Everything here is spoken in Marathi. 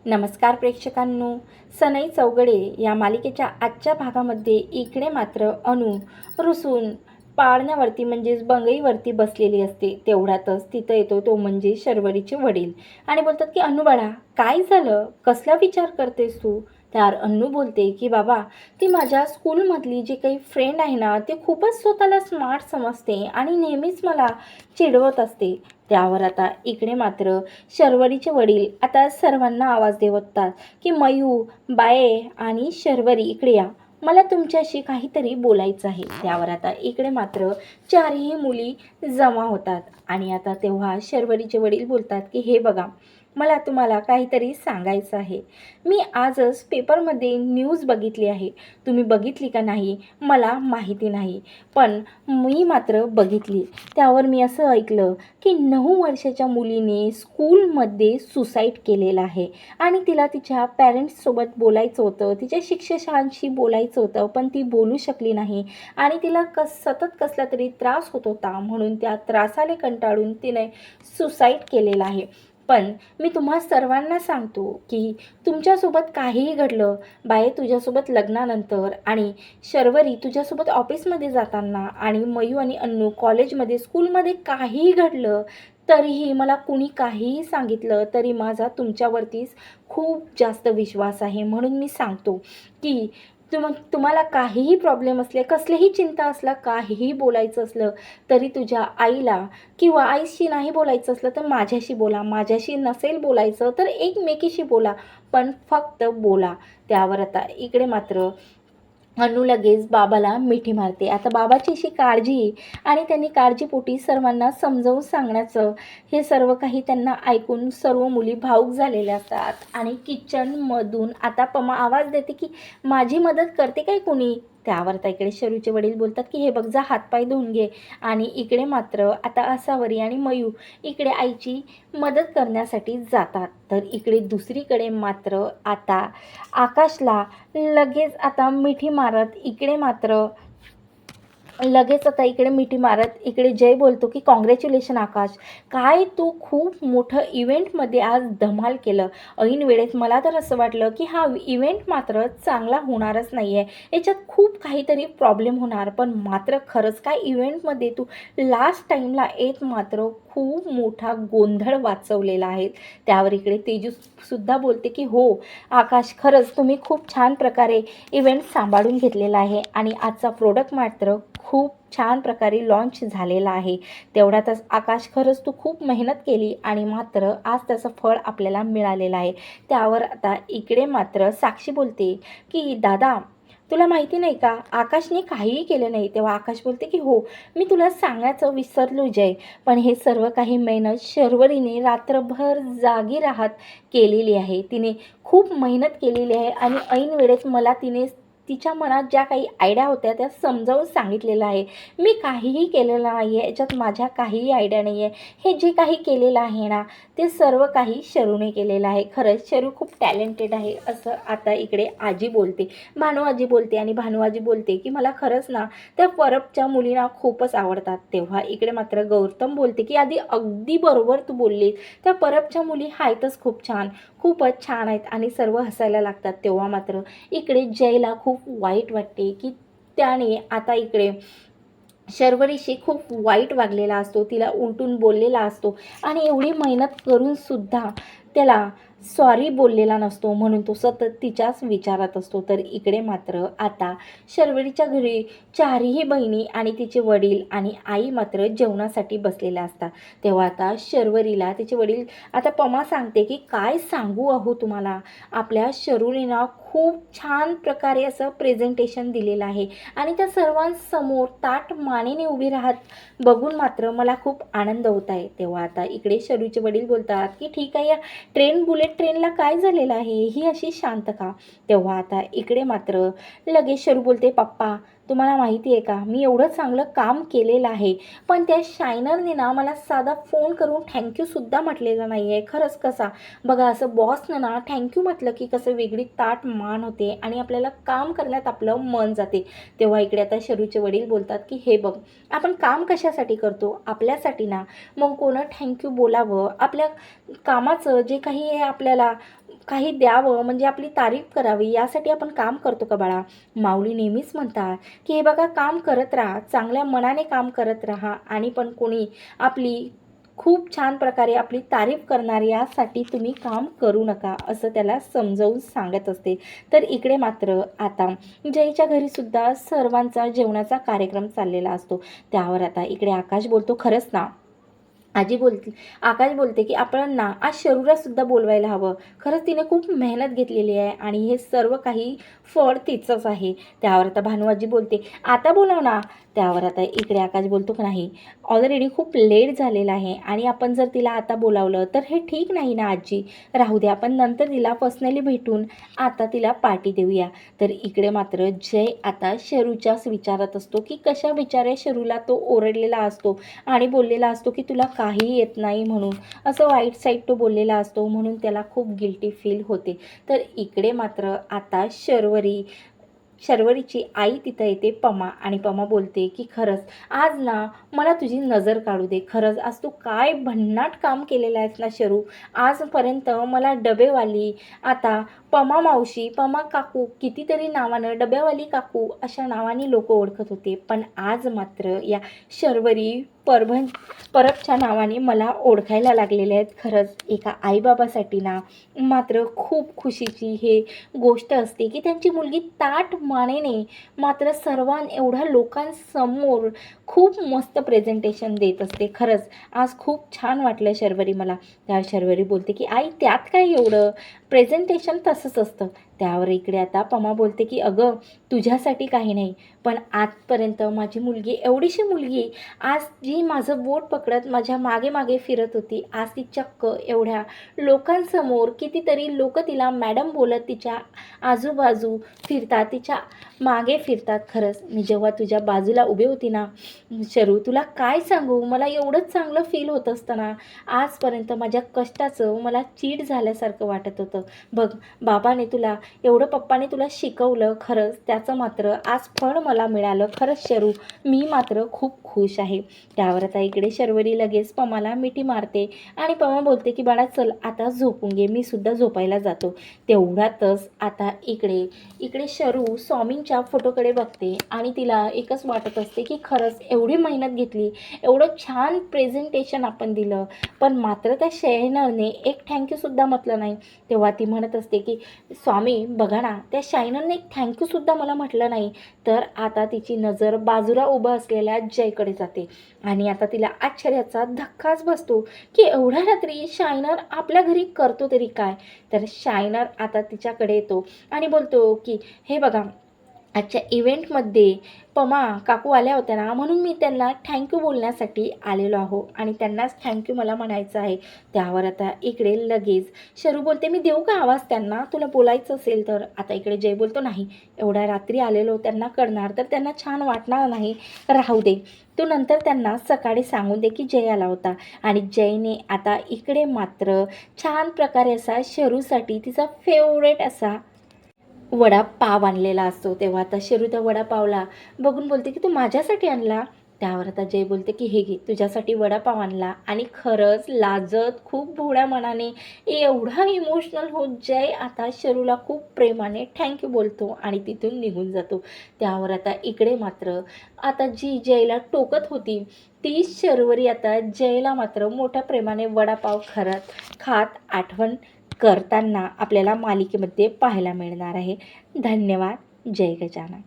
नमस्कार प्रेक्षकांनो, सनई चौगडे या मालिकेच्या आजच्या भागामध्ये इकडे मात्र अनु रुसून पाळण्यावरती म्हणजेच बंगईवरती बसलेली असते. तेवढ्यातच तिथं येतो तो म्हणजे शर्वरीचे वडील आणि बोलतात की अनु बाळा, काय झालं, कसला विचार करतेस तू? त्यावर अन्नू बोलते की बाबा, ती माझ्या स्कूलमधली जी काही फ्रेंड आहे ना, ती खूपच स्वतःला स्मार्ट समजते आणि नेहमीच मला चिडवत असते. त्यावर आता इकडे मात्र शर्वरीचे वडील आता सर्वांना आवाज देतात की मयू, बाये आणि शर्वरी इकडे या, मला तुमच्याशी काहीतरी बोलायचं आहे. त्यावर आता इकडे मात्र चारही मुली जमा होतात आणि आता तेव्हा शर्वरीचे वडील बोलतात की हे बघा, मला तुम्हाला काहीतरी सांगायचं आहे. मी आजच पेपरमध्ये न्यूज बघितली आहे. तुम्ही बघितली का नाही मला माहिती नाही, पण मी मात्र बघितली. त्यावर मी असं ऐकलं की 9 वर्षाच्या मुलीने स्कूलमध्ये सुसाईड केलेलं आहे आणि तिला तिच्या पॅरेंट्ससोबत बोलायचं होतं, तिच्या शिक्षकांशी बोलायचं होतं, पण ती बोलू शकली नाही आणि तिला सतत कसला तरी त्रास होत होता, म्हणून त्या त्रासाने कंटाळून तिने सुसाईड केलेलं आहे. पण मी तुम्हा सर्वांना सांगतो की तुमच्यासोबत काहीही घडलं, बाये तुझ्यासोबत लग्नानंतर आणि शर्वरी तुझ्यासोबत ऑफिसमध्ये जाताना आणि मयू आणि अन्नू कॉलेजमध्ये स्कूलमध्ये काहीही घडलं तरीही मला कुणी काहीही सांगितलं तरी माझा तुमच्यावरतीच खूप जास्त विश्वास आहे. म्हणून मी सांगतो की तुम्हाला काहीही प्रॉब्लेम असले, कसलीही चिंता असला, काहीही बोलायचं असलं तरी तुझ्या आईला किंवा आईशी नाही बोलायचं असलं तर माझ्याशी बोला, माझ्याशी नसेल बोलायचं तर एकमेकीशी बोला, पण फक्त बोला. त्यावर आता इकडे मात्र अनु लगेच बाबाला मिठी मारते. आता बाबाची अशी काळजी आणि त्यांनी काळजीपोटी सर्वांना समजावून सांगण्याचं हे सर्व काही त्यांना ऐकून सर्व मुली भावूक झालेल्या असतात आणि किचनमधून आता पमा आवाज देते की माझी मदत करते काय कोणी? त्यावर आता इकडे शरूचे वडील बोलतात की हे बघ, जा हातपाय धुवून घे. आणि इकडे मात्र आता असावरी आणि मयू इकडे आईची मदत करण्यासाठी जातात. तर इकडे दुसरीकडे मात्र आता आकाशला लगेच आता मिठी मारत इकडे जय बोलतो की कॉंग्रॅच्युलेशन आकाश, काय तू खूप मोठं इव्हेंटमध्ये आज धमाल केलं. ऐन वेळेत मला तर असं वाटलं की हा इव्हेंट मात्र चांगला होणारच नाही आहे, याच्यात खूप काहीतरी प्रॉब्लेम होणार, पण मात्र खरंच काय इव्हेंटमध्ये तू लास्ट टाईमला येत मात्र खूप मोठा गोंधळ वाचवलेला आहे. त्यावर इकडे तेजूसुद्धा बोलते की हो आकाश, खरंच तुम्ही खूप छान प्रकारे इव्हेंट सांभाळून घेतलेला आहे आणि आजचा प्रोडक्ट मात्र खूप छान प्रकारे लॉन्च झालेला आहे. तेवढ्यातच आकाश, खरंच तू खूप मेहनत केली आणि मात्र आज त्याचं फळ आपल्याला मिळालेलं आहे. त्यावर आता इकडे मात्र साक्षी बोलते की दादा, तुला माहिती नाही का, आकाशने काहीही केलं नाही. तेव्हा आकाश बोलते की हो, मी तुला सांगायचं विसरलो जय, पण हे सर्व काही मेहनत शर्वरीने रात्रभर जागी राहत केलेली आहे. तिने खूप मेहनत केलेली आहे आणि ऐन वेळेत मला तिने तिच्या मनात ज्या काही आयडिया होत्या त्या समजावून सांगितलेलं आहे. मी काहीही केलेलं नाही आहे, याच्यात माझ्या काहीही आयडिया नाही आहे. हे जे काही केलेलं आहे ना, ते सर्व काही शरूने केलेलं आहे. खरंच शरू खूप टॅलेंटेड आहे, असं आता इकडे आजी बोलते, भानुआजी बोलते. आणि भानुआजी बोलते की मला खरंच ना त्या परबच्या मुलींना खूपच आवडतात. तेव्हा इकडे मात्र गौतम बोलते की आधी अगदी बरोबर तू बोलली, त्या परबच्या मुली आहेतच खूप छान, खूपच छान आहेत आणि सर्व हसायला लागतात. तेव्हा मात्र इकडे जयला खूप वाईट वाटते की त्याने आता इकडे शर्वरीशी खूप वाईट वागलेला असतो, तिला उलटून बोललेला असतो आणि एवढी मेहनत करूनसुद्धा त्याला सॉरी बोललेला नसतो, म्हणून तो सतत तिच्याच विचारात असतो. तर इकडे मात्र आता शर्वरीच्या घरी चारही बहिणी आणि तिचे वडील आणि आई मात्र जेवणासाठी बसलेल्या असतात. तेव्हा आता शर्वरीला तिचे वडील आता पमा सांगते की काय सांगू अहो तुम्हाला, आपल्या शरूरीनं खूप छान प्रकारे असं प्रेझेंटेशन दिलेलं आहे आणि त्या सर्वांसमोर ताट मानेने उभी राहत बघून मात्र मला खूप आनंद होत आहे. तेव्हा आता इकडे शरूचे वडील बोलतात की ठीक आहे, या बुलेट ट्रेनला काय झालेलं आहे, ही अशी शांत का? तेव्हा आता इकडे मात्र लगेच शरू बोलते, पप्पा तुम्हाला माहिती आहे का, मी एवढं चांगलं काम केलेलं आहे, पण त्या शायनरने ना मला साधा फोन करून थँक्यूसुद्धा म्हटलेलं नाही आहे. खरंच कसा बघा, असं बॉसनं ना थँक्यू म्हटलं की कसं वेगळी ताट मान होते आणि आपल्याला काम करण्यात आपलं मन जाते. तेव्हा इकडे आता शरूचे वडील बोलतात की हे बघ, आपण काम कशासाठी करतो, आपल्यासाठी ना, मग कोणं थँक्यू बोलावं, आपल्या कामाचं जे काही आहे आपल्याला काही द्यावं म्हणजे आपली तारीफ करावी यासाठी आपण काम करतो का बाळा? माऊली नेहमीच म्हणतात की हे बघा, काम करत राहा, चांगल्या मनाने काम करत राहा आणि पण कोणी आपली खूप छान प्रकारे आपली तारीफ करणार यासाठी तुम्ही काम करू नका, असं त्याला समजावून सांगत असते. तर इकडे मात्र आता जयच्या घरीसुद्धा सर्वांचा जेवणाचा कार्यक्रम चाललेला असतो. त्यावर आता इकडे आकाश बोलतो, खरंच ना आकाश बोलते की आपण ना आज शरूरासुद्धा बोलवायला हवं. खरंच तिने खूप मेहनत घेतलेली आहे आणि हे सर्व काही फळ तिचंच आहे. त्यावर आता भानुआजी बोलते, आता बोलव ना. त्यावर आता इकडे आकाश बोलतो की नाही, ऑलरेडी खूप लेट झालेला आहे आणि आपण जर तिला आता बोलावलं तर हे ठीक नाही ना आजी. राहू द्या, आपण नंतर तिला पर्सनली भेटून आता तिला पार्टी देऊया. तर इकडे मात्र जय आता शरूच्याच विचारत असतो की कशा बिचाऱ्या शरूला तो ओरडलेला असतो आणि बोललेला असतो की तुला काही येत नाही म्हणून, असं वाईट साईड तो बोललेला असतो, म्हणून त्याला खूप गिल्टी फील होते. तर इकडे मात्र आता शर्वरीची आई तिथं येते, पमा, आणि पमा बोलते की खरंच आज ना मला तुझी नजर काढू दे. खरंच आज तू काय भन्नाट काम केलेलं आहेस ना शरू. आजपर्यंत मला डबेवाली, आता पमा मावशी, पमा काकू, कितीतरी नावानं डब्यावाली काकू अशा नावाने लोक ओळखत होते, पण आज मात्र या शर्वरी परबच्या नावाने मला ओळखायला लागलेले आहेत. खरंच एका आईबाबासाठी ना मात्र खूप खुशीची हे गोष्ट असते की त्यांची मुलगी ताठ मानेने मात्र एवढ्या लोकांसमोर खूप मस्त प्रेझेंटेशन देत असते. खरंच आज खूप छान वाटलं शर्वरी मला. त्या शर्वरी बोलते की आई त्यात काय एवढं, प्रेझेंटेशन तसंच असतं. त्यावर इकडे आता पमा बोलते की अगं तुझ्यासाठी काही नाही, पण आजपर्यंत माझी मुलगी, एवढीशी मुलगी, आज जी माझं बोट पकडत माझ्या मागे मागे फिरत होती, आज ती चक्क एवढ्या लोकांसमोर कितीतरी लोक तिला मॅडम बोलत तिच्या आजूबाजू फिरतात, तिच्या मागे फिरतात. खरंच मी जेव्हा तुझ्या बाजूला उभी होती ना शरू, तुला काय सांगू, मला एवढंच चांगलं फील होत असतं ना. आजपर्यंत माझ्या कष्टाचं मला चीड झाल्यासारखं वाटत होतं. बघ, बाबाने तुला एवढं, पप्पाने तुला शिकवलं, खरंच त्याचं मात्र आज फळ मला मिळालं. खरंच शरू, मी मात्र खूप खुश आहे. त्यावर आता इकडे शर्वरी लगेच पमाला मिठी मारते आणि पमा बोलते की बाळा चल आता झोपून घे, मी सुद्धा झोपायला जातो. तेवढ्यातच आता इकडे शरू स्वामींच्या फोटोकडे बघते आणि तिला एकच वाटत असते की खरंच एवढी मेहनत घेतली, एवढं छान प्रेझेंटेशन आपण दिलं, पण मात्र त्या शायनरने एक थँक्यूसुद्धा म्हटलं नाही. तेव्हा ती म्हणत असते की स्वामी बघा ना, त्या शायनरने एक थँक्यूसुद्धा मला म्हटलं नाही. तर आता तिची नजर बाजूला उभं असलेल्या जयकडे जाते आणि आता तिला आश्चर्याचा धक्काच बसतो की एवढ्या रात्री शायनर आपल्या घरी करतो तरी काय. तर शायनर आता तिच्याकडे येतो आणि बोलतो की हे बघा, आजच्या इव्हेंटमध्ये पमा काकू आल्या होत्या ना, म्हणून मी त्यांना थँक्यू बोलण्यासाठी आलेलो आहो आणि त्यांनाच थँक्यू मला म्हणायचं आहे. त्यावर आता इकडे लगेच शरू बोलते मी देऊ का आवाज त्यांना, तुला बोलायचं असेल तर. आता इकडे जय बोलतो नाही, एवढ्या रात्री आलेलो त्यांना करणार तर त्यांना छान वाटणार नाही, राहू दे, तू नंतर त्यांना सकाळी सांगून दे की जय आला होता. आणि जयने आता इकडे मात्र छान प्रकारे असा शरूसाठी तिचा फेवरेट असा वडापाव आणलेला असतो. तेव्हा आता शरू त्या वडापावला बघून बोलते की तू माझ्यासाठी आणला. त्यावर आता जय बोलते की हे घे, तुझ्यासाठी वडापाव आणला. आणि खरंच लाजत खूप भोळ्या मनाने एवढा इमोशनल होत जय आता शरूला खूप प्रेमाने थँक्यू बोलतो आणि तिथून निघून जातो. त्यावर आता इकडे मात्र आता जी जयला टोकत होती तीच शर्वरी आता जयला मात्र मोठ्या प्रेमाने वडापाव खात आठवण करताना आपल्याला मालिकेमध्ये पाहायला मिळणार आहे. धन्यवाद. जय गजानन.